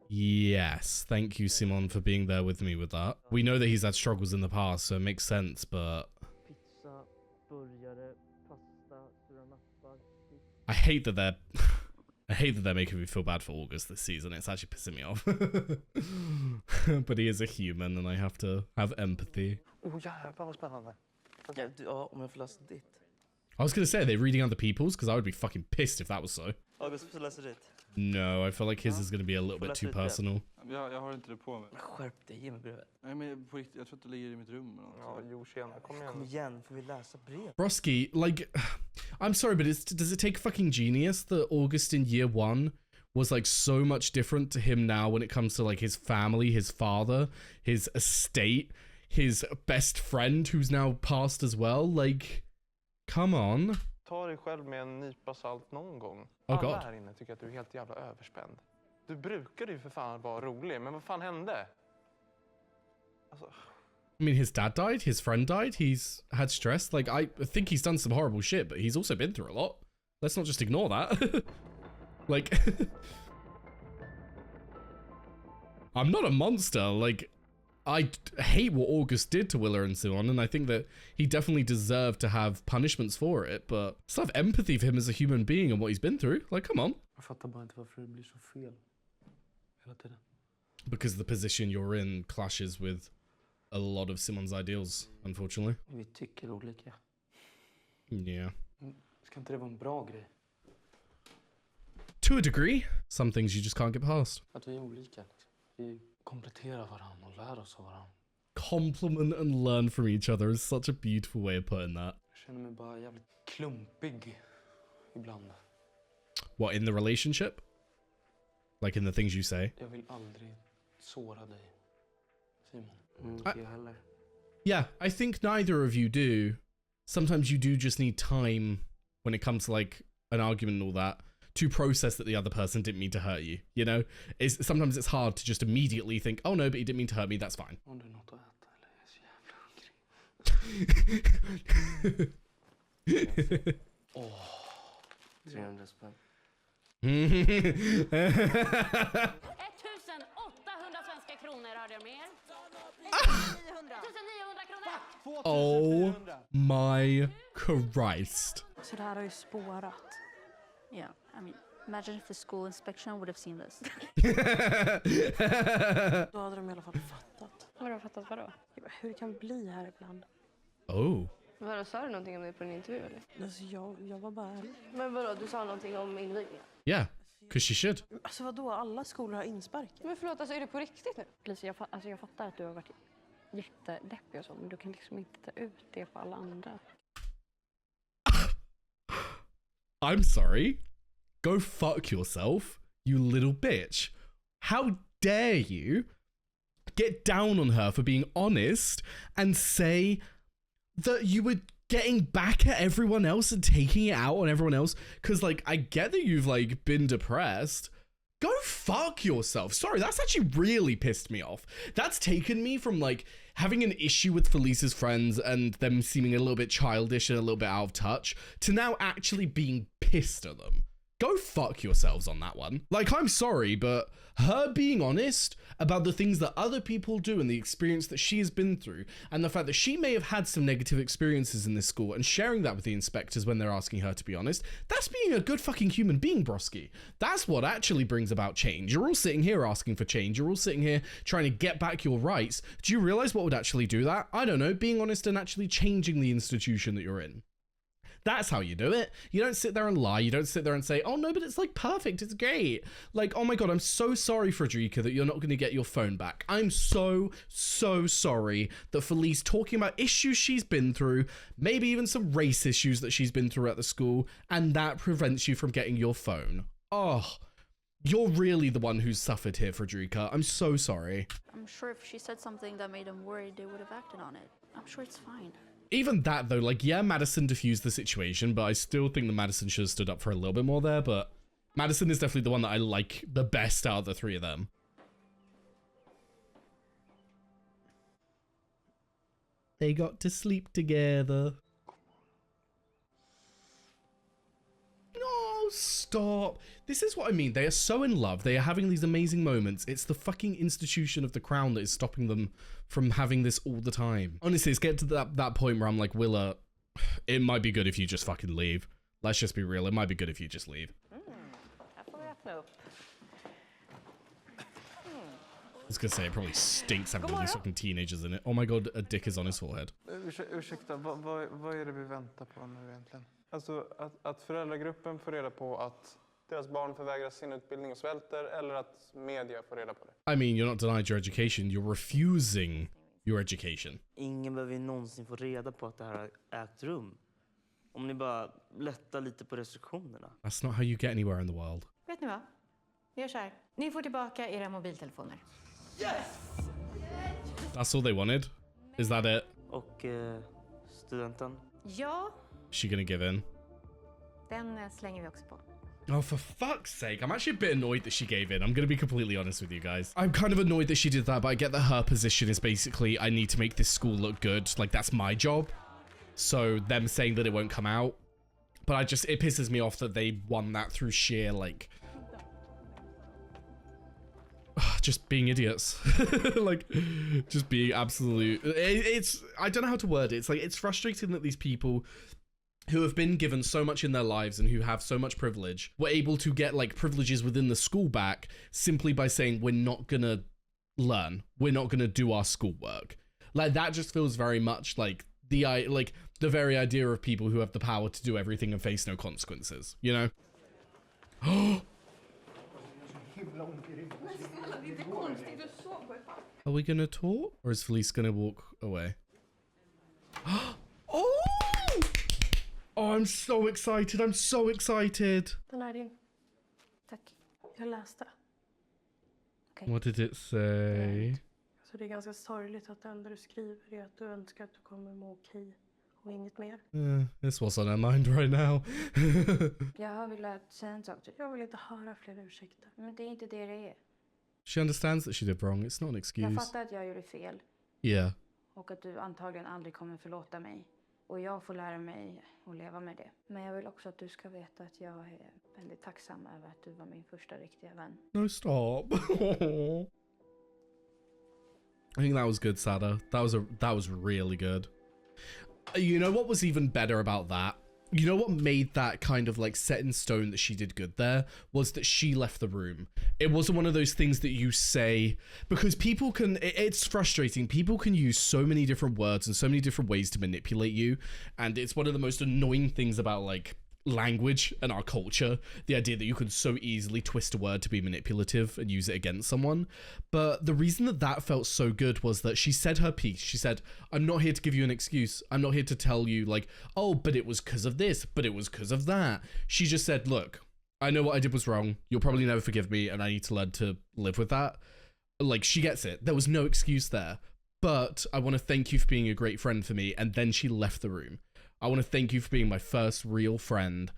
Yes, thank you, Simon, for being there with me with that. We know that he's had struggles in the past, so it makes sense, but... Pizza, burgare, pasta, sura nappar. I hate that they're... I hate that they're making me feel bad for August this season. It's actually pissing me off. But he is a human and I have to have empathy. Oh jävlar vad spännande. Ja, om jag får läsa ditt. I was gonna say, are they reading other people's? Because I would be fucking pissed if that was so. August, får läsa ditt. No, I feel like his is gonna be a little bit too personal. Jag har inte det på mig. Skärp dig, ge mig brevet. Nej, men på riktigt, jag tror att det ligger i mitt rum eller något. Ja, jo, tjena. Kom igen, får vi läsa brev? Broski, like, I'm sorry, but does it take fucking genius that August in year 1 was like so much different to him now when it comes to like his family, his father, his estate, his best friend who's now passed as well? Like, come on. Ta dig själv med en nypa salt någon gång. Oh Alla God. här inne tycker att du är helt jävla överspänd. Du brukade ju för fan vara rolig, men vad fan hände? Alltså... I mean, his dad died, his friend died, he's had stress. Like, I think he's done some horrible shit, but he's also been through a lot. Let's not just ignore that. Like, I'm not a monster. Like, I hate what August did to Willa and Simon, and I think that he definitely deserved to have punishments for it, but still have empathy for him as a human being and what he's been through. Like, come on. Jag fattar bara inte varför det blir så fel hela tiden. Because the position you're in clashes with a lot of Simon's ideals, unfortunately. Vi tycker olika. Yeah. Ska inte det vara en bra grej? To a degree. Some things you just can't get past. Att vi är olika. Vi kompletterar varandra och lär oss av varandra. Compliment and learn from each other is such a beautiful way of putting that. Jag känner mig bara jävligt klumpig ibland. What, in the relationship? Like in the things you say? Jag vill aldrig såra dig, Simon. Inte jag heller. Yeah, I think neither of you do. Sometimes you do just need time when it comes to like an argument and all that to process that the other person didn't mean to hurt you, you know? Sometimes it's hard to just immediately think, oh no, but he didn't mean to hurt me, that's fine. Om det är något att äta eller jag är så jävla hungrig. Åh, 300 spänn. 1800 svenska kronor har jag mer. 1900 kronor. Oh my Christ. Så det här har ju spårat. Yeah, I mean, imagine if the school inspection would have seen this. Då hade de i alla fall fattat. Vadå fattat vadå? Hur det kan bli här ibland. Oh. Vadå, sa du någonting om det på din intervju eller? Alltså, jag var bara ärlig. Men vadå, du sa någonting om invigningen? Yeah, because she should. Alltså vadå, alla skolor har insparken. Men förlåt, alltså är det på riktigt nu? Lisa, jag fattar att du har varit jättedeppig och så, men du kan liksom inte ta ut det på alla andra. I'm sorry. Go fuck yourself, you little bitch. How dare you get down on her for being honest and say that you were getting back at everyone else and taking it out on everyone else? Because, like, I get that you've, like, been depressed. Go fuck yourself. Sorry, that's actually really pissed me off. That's taken me from, like, having an issue with Felice's friends and them seeming a little bit childish and a little bit out of touch to now actually being pissed at them. Go fuck yourselves on that one. Like, I'm sorry, but her being honest about the things that other people do and the experience that she has been through and the fact that she may have had some negative experiences in this school and sharing that with the inspectors when they're asking her to be honest, that's being a good fucking human being, broski. That's what actually brings about change. You're all sitting here asking for change. You're all sitting here trying to get back your rights. Do you realize what would actually do that? I don't know, being honest and actually changing the institution that you're in. That's how you do it. You don't sit there and lie. You don't sit there and say, oh no, but it's like perfect. It's great. Like, oh my God, I'm so sorry, Frederica, that you're not going to get your phone back. I'm so sorry that Felice talking about issues she's been through, maybe even some race issues that she's been through at the school, and that prevents you from getting your phone. Oh, you're really the one who's suffered here, Frederica. I'm so sorry. I'm sure if she said something that made them worried, they would have acted on it. I'm sure it's fine. Even that though, like, yeah, Madison diffused the situation, but I still think that Madison should have stood up for a little bit more there, but Madison is definitely the one that I like the best out of the three of them. They got to sleep together. stop. This is what I mean. They are so in love. They are having these amazing moments. It's the fucking institution of the crown that is stopping them from having this all the time. Honestly, it's getting to that point where I'm like, Willa, it might be good if you just fucking leave. Let's just be real. It might be good if you just leave. Här får vi öppna upp. I was gonna say, it probably stinks having all these fucking teenagers in it. Oh my god, a dick is on his forehead. Ursäkta, vad är det vi väntar på nu egentligen? Alltså att föräldragruppen får reda på att deras barn förvägras sin utbildning och svälter, eller att media får reda på det? I mean, you're not denied your education, you're refusing your education. Ingen behöver någonsin få reda på att det här har ägt rum. Om ni bara lättar lite på restriktionerna. That's not how you get anywhere in the world. Vet ni vad? Vi gör så här. Ni får tillbaka era mobiltelefoner. Yes! That's all they wanted? Is that it? Och studenten? Ja. Is she gonna give in? Den slänger vi också på. Oh, for fuck's sake. I'm actually a bit annoyed that she gave in. I'm gonna be completely honest with you guys. I'm kind of annoyed that she did that, but I get that her position is basically, I need to make this school look good. Like, that's my job. So them saying that it won't come out. But it pisses me off that they won that through sheer, like, just being idiots. Like, just being absolute. I don't know how to word it. It's like, it's frustrating that these people who have been given so much in their lives and who have so much privilege were able to get like privileges within the school back simply by saying, we're not gonna learn, we're not gonna do our schoolwork. Like, that just feels very much like the very idea of people who have the power to do everything and face no consequences, you know? Are we gonna talk? Or is Felice gonna walk away? Oh! Oh, I'm so excited. I'm so excited. Den är din. Tack. Jag läste. Okay. What did it say? Så det är ganska sorgligt att det enda du skriver är att du önskar att du kommer må okej och inget mer. This was on her mind right now. Jag vill säga en sak. Jag vill inte höra fler ursäkter. Men det är inte det det är. She understands that she did wrong. It's not an excuse. Jag fattar att jag gjorde fel. Yeah. Och att du antagligen aldrig kommer förlåta mig. Och jag får lära mig att leva med det. Men jag vill också att du ska veta att jag är väldigt tacksam över att du var min första riktiga vän. No, stop. I think that was good, Sada. That was really good. You know what was even better about that? You know what made that kind of like set in stone that she did good there? Was that she left the room. It wasn't one of those things that you say, because people can, it's frustrating. People can use so many different words and so many different ways to manipulate you. And it's one of the most annoying things about like language and our culture, the idea that you can so easily twist a word to be manipulative and use it against someone. But the reason that felt so good was that she said her piece. She said, I'm not here to give you an excuse. I'm not here to tell you like, oh, but it was because of this, but it was because of that. She just said, look, I know what I did was wrong. You'll probably never forgive me, and I need to learn to live with that. Like, she gets it. There was no excuse there. But I want to thank you for being a great friend for me. And then she left the room. I want to thank you for being my first real friend.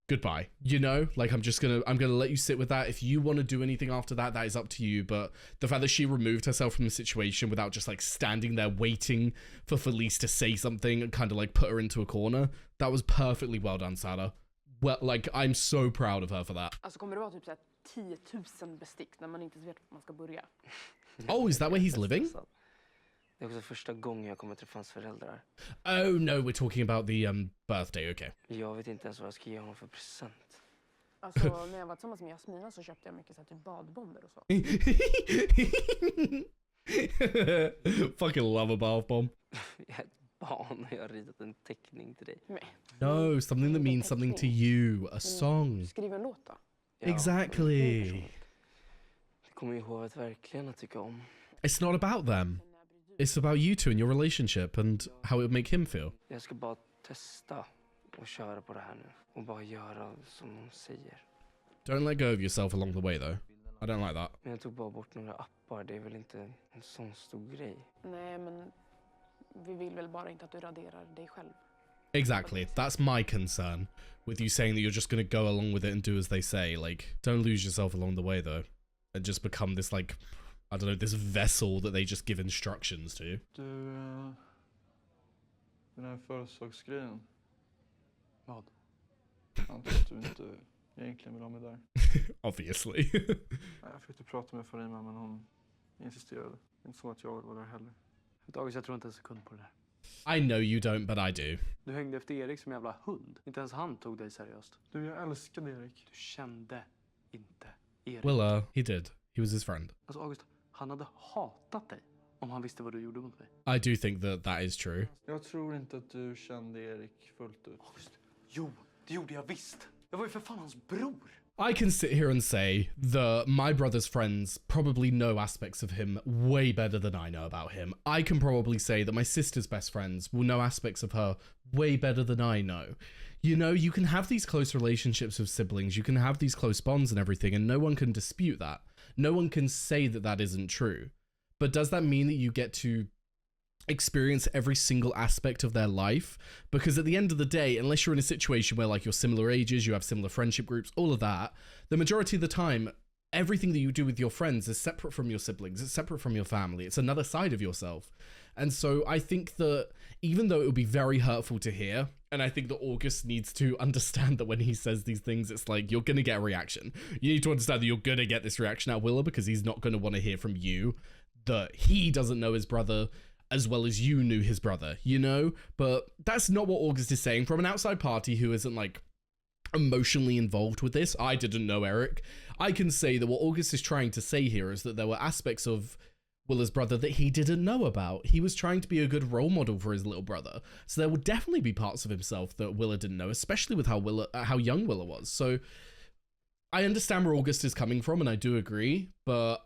Goodbye. You know, like, I'm gonna let you sit with that. If you want to do anything after that, that is up to you. But the fact that she removed herself from the situation without just like standing there waiting for Felice to say something and kind of like put her into a corner, that was perfectly well done, Sada. Well, like, I'm so proud of her for that. Alltså kommer det vara typ så här 10 000 bestick när man inte vet var man ska börja? Oh, is that where he's living? Det är också första gången jag kommer träffa hans föräldrar. Oh no, we're talking about the birthday, okay. Jag vet inte ens vad jag ska ge honom för present. Alltså när jag var tillsammans med Jasmina så köpte jag mycket så här, typ badbomber och så. Fucking love a bath bomb. Jag är ett barn och jag har ritat en teckning till dig. No, something that means something to you. A song. Skriv en låt då. Ja, exactly. Det kommer ju hovet verkligen att tycka om. It's not about them. It's about you two and your relationship and how it would make him feel. Jag ska bara testa och köra på det här nu. Och bara göra som hon säger. Don't let go of yourself along the way though. I don't like that. Men jag tog bara bort några appar. Det är väl inte en sån stor grej. Nej, men vi vill väl bara inte att du raderar dig själv. Exactly. That's my concern with you saying that you're just going to go along with it and do as they say. Like, don't lose yourself along the way though. And just become this like, I don't know, this vessel that they just give instructions to. Du, den här födelsedagsgrejen. Vad? Jag antar att du inte egentligen vill ha mig där. Obviously. Jag försökte prata med Farima, men hon insisterade. Inte så att jag vill vara där heller. August, jag tror inte en sekund på det där. I know you don't, but I do. Du hängde efter Erik som jävla hund. Inte ens han tog dig seriöst. Du, jag älskade Erik. Du kände inte Erik. Willa, he did. He was his friend. Alltså August, han hade hatat dig om han visste vad du gjorde mot mig. I do think that that is true. Jag tror inte att du kände Erik fullt ut. August, jo, det gjorde jag visst. Jag var ju för fan hans bror. I can sit here and say that my brother's friends probably know aspects of him way better than I know about him. I can probably say that my sister's best friends will know aspects of her way better than I know. You know, you can have these close relationships with siblings, you can have these close bonds and everything, and no one can dispute that. No one can say that that isn't true. But does that mean that you get to experience every single aspect of their life? Because at the end of the day, unless you're in a situation where like you're similar ages, you have similar friendship groups, all of that, the majority of the time, everything that you do with your friends is separate from your siblings, it's separate from your family, it's another side of yourself. And so I think that even though it would be very hurtful to hear, and I think that August needs to understand that when he says these things, it's like, you're going to get a reaction. You need to understand that you're going to get this reaction out of Willa, because he's not going to want to hear from you that he doesn't know his brother as well as you knew his brother, you know? But that's not what August is saying. From an outside party who isn't like emotionally involved with this, I didn't know Eric, I can say that what August is trying to say here is that there were aspects of Willa's brother that he didn't know about. He was trying to be a good role model for his little brother. So there will definitely be parts of himself that Willa didn't know, especially with how young Willa was. So I understand where August is coming from, and I do agree, but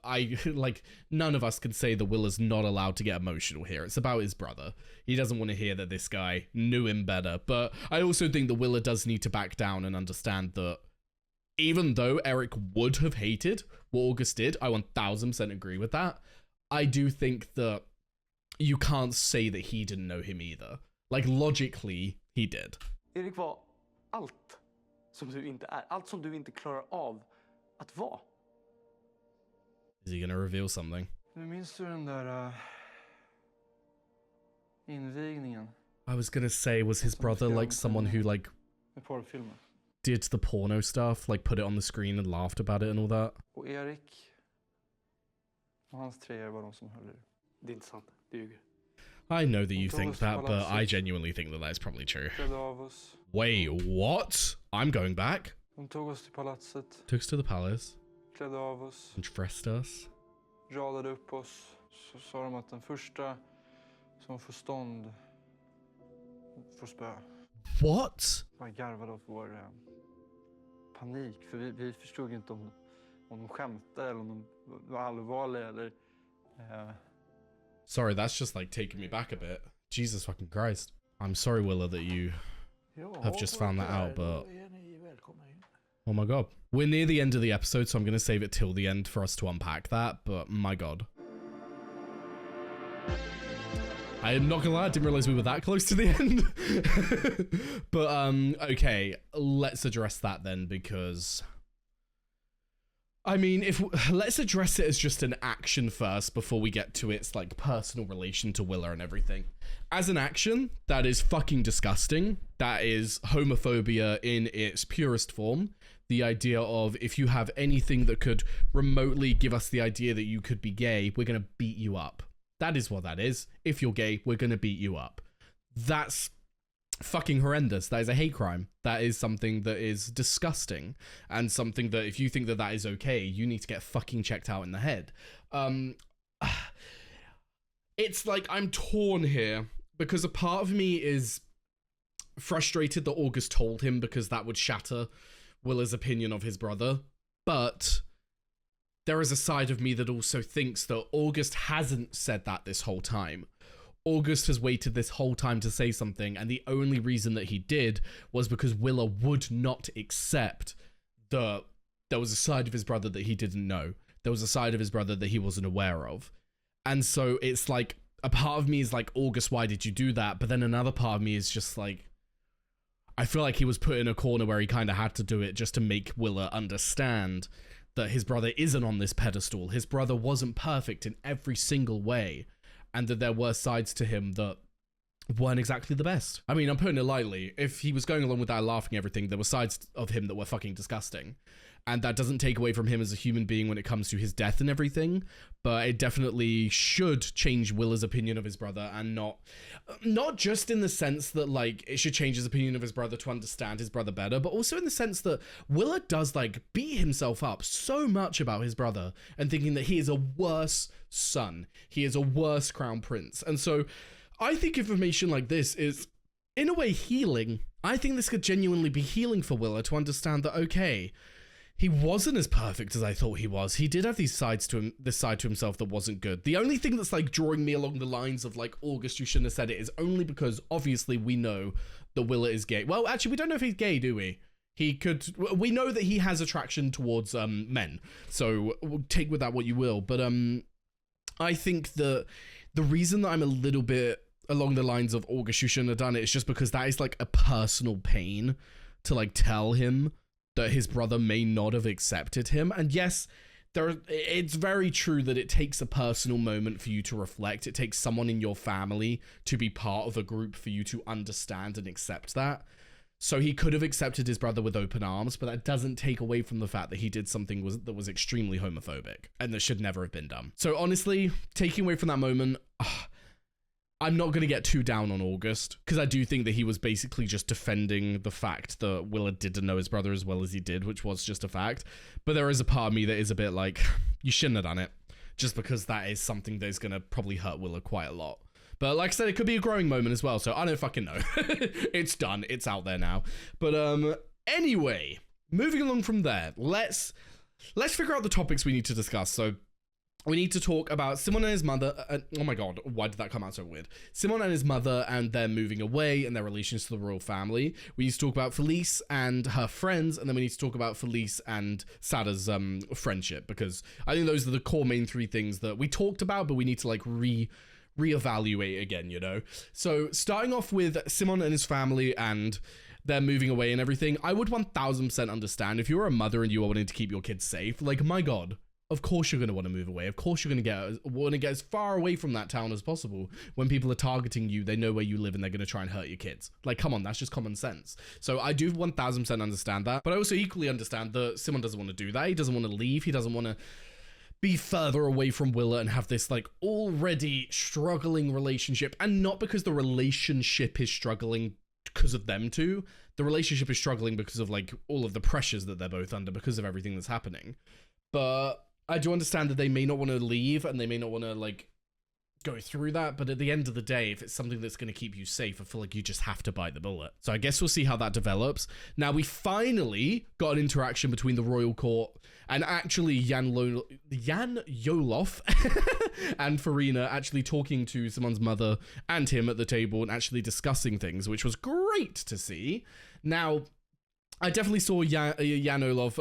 none of us can say that Willa's not allowed to get emotional here. It's about his brother. He doesn't want to hear that this guy knew him better, but I also think that Willa does need to back down and understand that even though Eric would have hated what August did, I 1000% agree with that, I do think that you can't say that he didn't know him either. Like, logically, he did. Erik var allt som du inte är. Allt som du inte klarar av att vara. Is he gonna reveal something? Minns du den där invigningen? I was gonna say, was his brother like someone who like Med porrfilmer. did the porno stuff, like put it on the screen and laughed about it and all that? Och Erik och hans treor var de som höll i det. Det är inte sant. Du ljuger. I know that you think that, but I genuinely think that that's probably true. Klädde av oss. Wait, what? I'm going back. De tog oss till palatset. Took us to the palace. Klädde av oss. And dressed us. Radade upp oss. Så sa de att den första som får stånd får spö. What? Jag garvade åt vår panik. För vi förstod ju inte om de skämtade eller om de var allvarliga eller... Sorry, that's just like taking me back a bit. Jesus fucking Christ. I'm sorry, Willa, that you have just found that out, but... Oh my god. We're near the end of the episode, so I'm going to save it till the end for us to unpack that, but my god. I am not gonna lie, I didn't realize we were that close to the end. But, okay, let's address that then, because... I mean, let's address it as just an action first before we get to its, like, personal relation to Willa and everything. As an action, that is fucking disgusting. That is homophobia in its purest form. The idea of, if you have anything that could remotely give us the idea that you could be gay, we're gonna beat you up. That is what that is. If you're gay, we're gonna beat you up. That's fucking horrendous. That is a hate crime. That is something that is disgusting, and something that if you think that that is okay, you need to get fucking checked out in the head. It's like I'm torn here because a part of me is frustrated that August told him because that would shatter Willa's opinion of his brother, but there is a side of me that also thinks that August hasn't said that this whole time. August has waited this whole time to say something, and the only reason that he did was because Willa would not accept that there was a side of his brother that he didn't know. There was a side of his brother that he wasn't aware of. And so it's like, a part of me is like, August, why did you do that? But then another part of me is just like, I feel like he was put in a corner where he kind of had to do it just to make Willa understand that his brother isn't on this pedestal. His brother wasn't perfect in every single way. And that there were sides to him that weren't exactly the best. I mean, I'm putting it lightly. If he was going along with that, laughing everything, there were sides of him that were fucking disgusting. And that doesn't take away from him as a human being when it comes to his death and everything, but it definitely should change Willa's opinion of his brother, and not just in the sense that, like, it should change his opinion of his brother to understand his brother better, but also in the sense that Willa does, like, beat himself up so much about his brother and thinking that he is a worse son. He is a worse crown prince. And so I think information like this is, in a way, healing. I think this could genuinely be healing for Willa to understand that, okay, he wasn't as perfect as I thought he was. He did have these sides to him, this side to himself that wasn't good. The only thing that's like drawing me along the lines of like, August, you shouldn't have said it, is only because obviously we know that Willa is gay. Well, actually, we don't know if he's gay, do we? We know that he has attraction towards men. So take with that what you will. But I think that the reason that I'm a little bit along the lines of August, you shouldn't have done it, is just because that is like a personal pain to like tell him that his brother may not have accepted him. And yes, it's very true that it takes a personal moment for you to reflect. It takes someone in your family to be part of a group for you to understand and accept that. So he could have accepted his brother with open arms, but that doesn't take away from the fact that he did something that was extremely homophobic and that should never have been done. So honestly, taking away from that moment, I'm not going to get too down on August, because I do think that he was basically just defending the fact that Willa didn't know his brother as well as he did, which was just a fact. But there is a part of me that is a bit like, you shouldn't have done it, just because that is something that is going to probably hurt Willa quite a lot. But like I said, it could be a growing moment as well, so I don't fucking know. It's done. It's out there now. But anyway, moving along from there, let's figure out the topics we need to discuss. So we need to talk about Simon and his mother. Oh my god, why did that come out so weird? Simon and his mother and their moving away and their relations to the royal family. We need to talk about Felice and her friends, and then we need to talk about Felice and Sada's friendship, because I think those are the core main three things that we talked about, but we need to like reevaluate again, you know? So starting off with Simon and his family and they're moving away and everything, I would 1000% understand if you're a mother and you are wanting to keep your kids safe. Like, my god. Of course you're going to want to move away. Of course you're going to want to get as far away from that town as possible. When people are targeting you, they know where you live and they're going to try and hurt your kids. Like, come on, that's just common sense. So I do 1000% understand that. But I also equally understand that Simon doesn't want to do that. He doesn't want to leave. He doesn't want to be further away from Willa and have this like already struggling relationship. And not because the relationship is struggling because of them two. The relationship is struggling because of like all of the pressures that they're both under because of everything that's happening. But I do understand that they may not want to leave and they may not want to like go through that, but at the end of the day, if it's something that's going to keep you safe, I feel like you just have to bite the bullet. So I guess we'll see how that develops. Now, we finally got an interaction between the royal court and actually Jan Yolof and Farina actually talking to someone's mother and him at the table and actually discussing things, which was great to see. Now, I definitely saw Jan Olof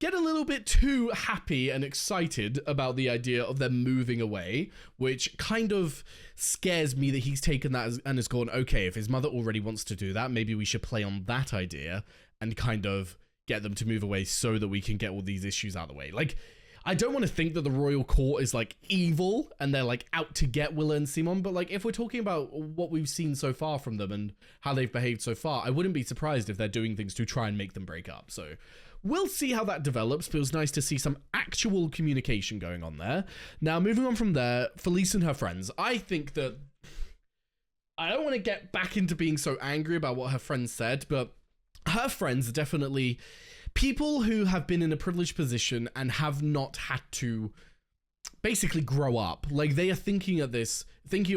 get a little bit too happy and excited about the idea of them moving away, which kind of scares me that he's taken that and has gone, okay, if his mother already wants to do that, maybe we should play on that idea and kind of get them to move away so that we can get all these issues out of the way. Like, I don't want to think that the royal court is like evil and they're like out to get Willa and Simon, but like if we're talking about what we've seen so far from them and how they've behaved so far, I wouldn't be surprised if they're doing things to try and make them break up. So we'll see how that develops. Feels nice to see some actual communication going on there. Now, moving on from there, Felice and her friends. I think that I don't want to get back into being so angry about what her friends said, but her friends are definitely people who have been in a privileged position and have not had to basically grow up. Like, they are thinking of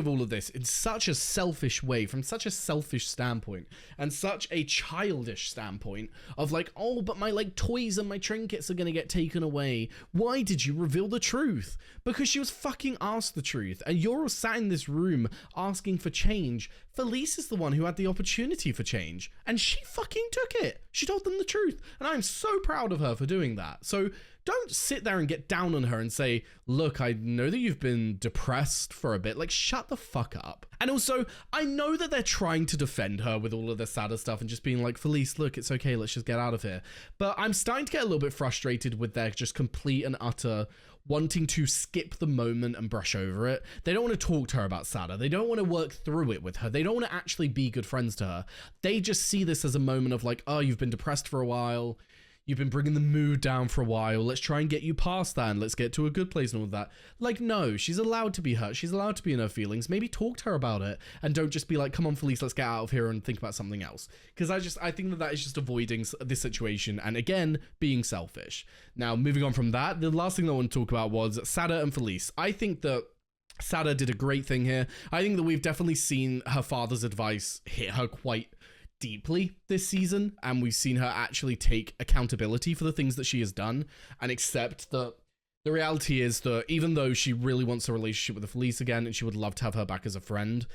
all of this in such a selfish way, from such a selfish standpoint and such a childish standpoint of like, oh, but my like toys and my trinkets are gonna get taken away. Why did you reveal the truth? Because she was fucking asked the truth, and you're all sat in this room asking for change. Felice is the one who had the opportunity for change, and she fucking took it. She told them the truth, and I'm so proud of her for doing that. So don't sit there and get down on her and say, look, I know that you've been depressed for a bit. Like, shut the fuck up. And also, I know that they're trying to defend her with all of the sadder stuff and just being like, Felice, look, it's okay, let's just get out of here. But I'm starting to get a little bit frustrated with their just complete and utter wanting to skip the moment and brush over it. They don't want to talk to her about Sada. They don't want to work through it with her. They don't want to actually be good friends to her. They just see this as a moment of like, oh, you've been depressed for a while. You've been bringing the mood down for a while. Let's try and get you past that and let's get to a good place and all of that. Like, no, she's allowed to be hurt. She's allowed to be in her feelings. Maybe talk to her about it and don't just be like, come on, Felice, let's get out of here and think about something else. Because I think that is just avoiding this situation and, again, being selfish. Now, moving on from that, the last thing that I want to talk about was Sada and Felice. I think that Sada did a great thing here. I think that we've definitely seen her father's advice hit her quite deeply this season, and we've seen her actually take accountability for the things that she has done and accept that the reality is that even though she really wants a relationship with Felice again and she would love to have her back as a friend,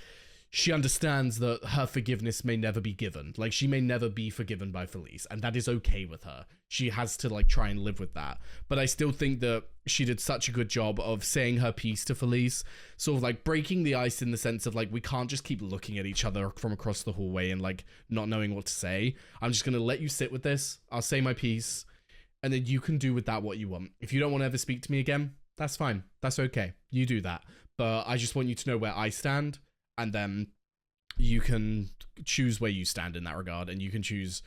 she understands that her forgiveness may never be given. Like, she may never be forgiven by Felice, and that is okay with her. She has to, like, try and live with that. But I still think that she did such a good job of saying her piece to Felice, sort of, like, breaking the ice in the sense of, like, we can't just keep looking at each other from across the hallway and, like, not knowing what to say. I'm just gonna let you sit with this. I'll say my piece, and then you can do with that what you want. If you don't want to ever speak to me again, that's fine. That's okay. You do that. But I just want you to know where I stand, and then you can choose where you stand in that regard, and you can choose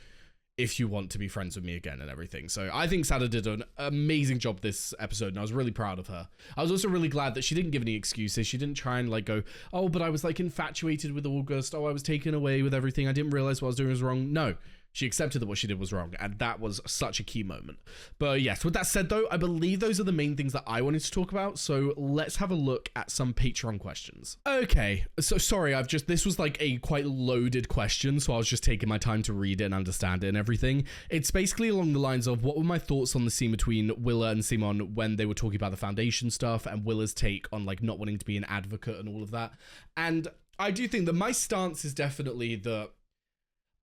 if you want to be friends with me again and everything. So I think Sada did an amazing job this episode, and I was really proud of her. I was also really glad that she didn't give any excuses. She didn't try and like go, oh, but I was like infatuated with August. Oh, I was taken away with everything. I didn't realize what I was doing was wrong. No. She accepted that what she did was wrong, and that was such a key moment. But yes, with that said though, I believe those are the main things that I wanted to talk about, so let's have a look at some Patreon questions. Okay, so sorry, this was like a quite loaded question, so I was just taking my time to read it and understand it and everything. It's basically along the lines of, what were my thoughts on the scene between Willa and Simon when they were talking about the Foundation stuff, and Willa's take on like not wanting to be an advocate and all of that. And I do think that my stance is definitely that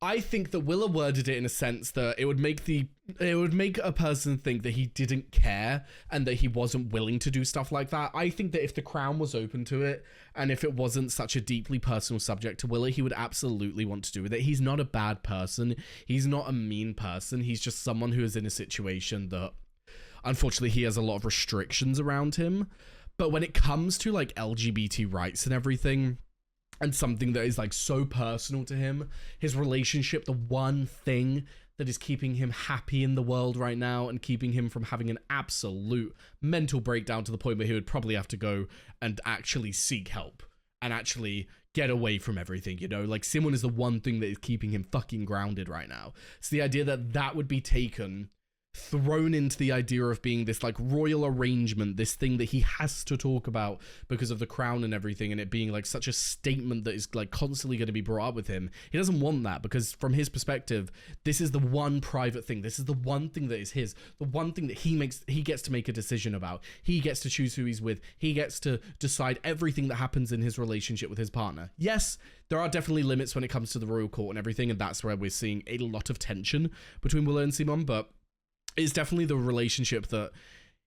I think that Willa worded it in a sense that it would make a person think that he didn't care and that he wasn't willing to do stuff like that. I think that if the Crown was open to it and if it wasn't such a deeply personal subject to Willa, he would absolutely want to do with it. He's not a bad person. He's not a mean person. He's just someone who is in a situation that, unfortunately, he has a lot of restrictions around him. But when it comes to like LGBT rights and everything, and something that is like so personal to him, his relationship, the one thing that is keeping him happy in the world right now and keeping him from having an absolute mental breakdown to the point where he would probably have to go and actually seek help and actually get away from everything, you know? Like, Simon is the one thing that is keeping him fucking grounded right now. So the idea that that would be thrown into the idea of being this like royal arrangement, this thing that he has to talk about because of the Crown and everything, and it being like such a statement that is like constantly going to be brought up with him. He doesn't want that, because from his perspective, this is the one private thing. This is the one thing that is his, the one thing that he gets to make a decision about. He gets to choose who he's with. He gets to decide everything that happens in his relationship with his partner. Yes, there are definitely limits when it comes to the royal court and everything, and that's where we're seeing a lot of tension between Willa and Simon, but it's definitely the relationship that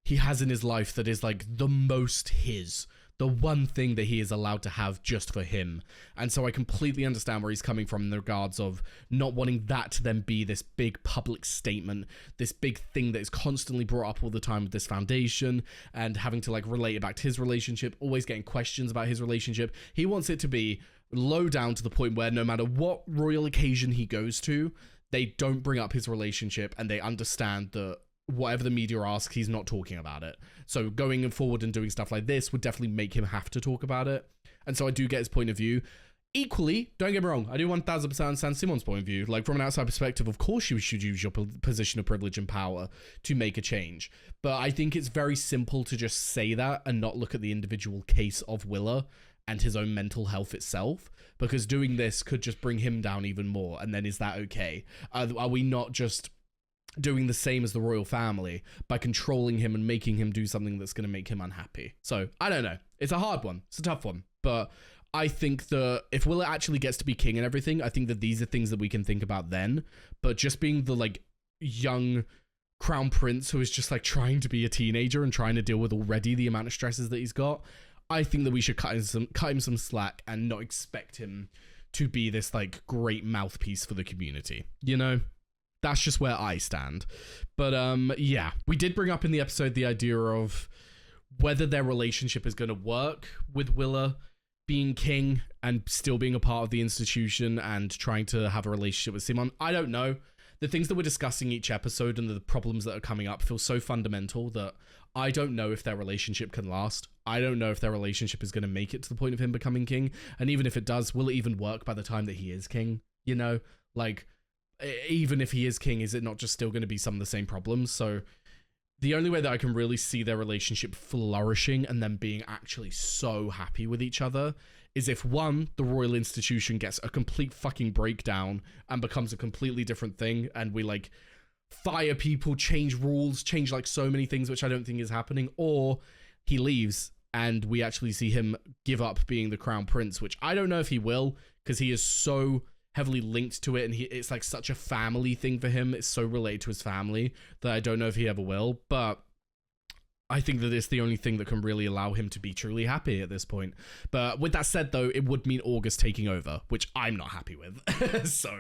he has in his life that is like the most his, the one thing that he is allowed to have just for him. And so I completely understand where he's coming from in the regards of not wanting that to then be this big public statement, this big thing that is constantly brought up all the time with this foundation, and having to like relate it back to his relationship, always getting questions about his relationship. He wants it to be low down to the point where no matter what royal occasion he goes to, they don't bring up his relationship, and they understand that whatever the media asks, he's not talking about it. So going forward and doing stuff like this would definitely make him have to talk about it. And so I do get his point of view. Equally, don't get me wrong, I do 1000% understand Simon's point of view. Like, from an outside perspective, of course you should use your position of privilege and power to make a change. But I think it's very simple to just say that and not look at the individual case of Willa and his own mental health itself, because doing this could just bring him down even more. And then is that okay? Are we not just doing the same as the royal family by controlling him and making him do something that's going to make him unhappy? So I don't know. It's a hard one. It's a tough one. But I think that if Willa actually gets to be king and everything, I think that these are things that we can think about then. But just being the like young crown prince who is just like trying to be a teenager and trying to deal with already the amount of stresses that he's got, I think that we should cut him some slack and not expect him to be this like great mouthpiece for the community, you know? That's just where I stand. But yeah, we did bring up in the episode the idea of whether their relationship is going to work with Willa being king and still being a part of the institution and trying to have a relationship with Simon. I don't know. The things that we're discussing each episode and the problems that are coming up feel so fundamental that I don't know if their relationship can last. I don't know if their relationship is going to make it to the point of him becoming king. And even if it does, will it even work by the time that he is king? You know, like, even if he is king, is it not just still going to be some of the same problems? So the only way that I can really see their relationship flourishing and them being actually so happy with each other is if, one, the royal institution gets a complete fucking breakdown and becomes a completely different thing, and we like fire people, change rules, change like so many things, which I don't think is happening, or he leaves and we actually see him give up being the crown prince, which I don't know if he will, because he is so heavily linked to it, and it's like such a family thing for him. It's so related to his family that I don't know if he ever will, but I think that it's the only thing that can really allow him to be truly happy at this point. But with that said, though, it would mean August taking over, which I'm not happy with. So,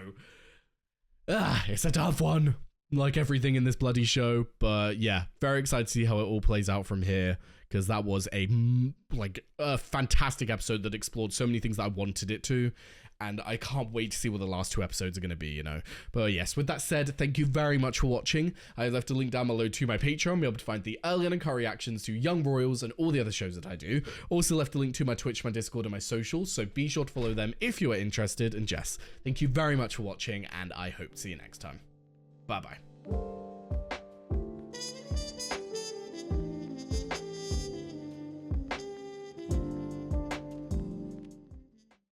it's a tough one, like everything in this bloody show. But yeah, very excited to see how it all plays out from here, because that was a fantastic episode that explored so many things that I wanted it to. And I can't wait to see what the last 2 episodes are going to be, you know. But yes, with that said, thank you very much for watching. I left a link down below to my Patreon. Be able to find the early and car reactions to Young Royals and all the other shows that I do. Also left a link to my Twitch, my Discord, and my socials. So be sure to follow them if you are interested. And Jess, thank you very much for watching, and I hope to see you next time. Bye-bye.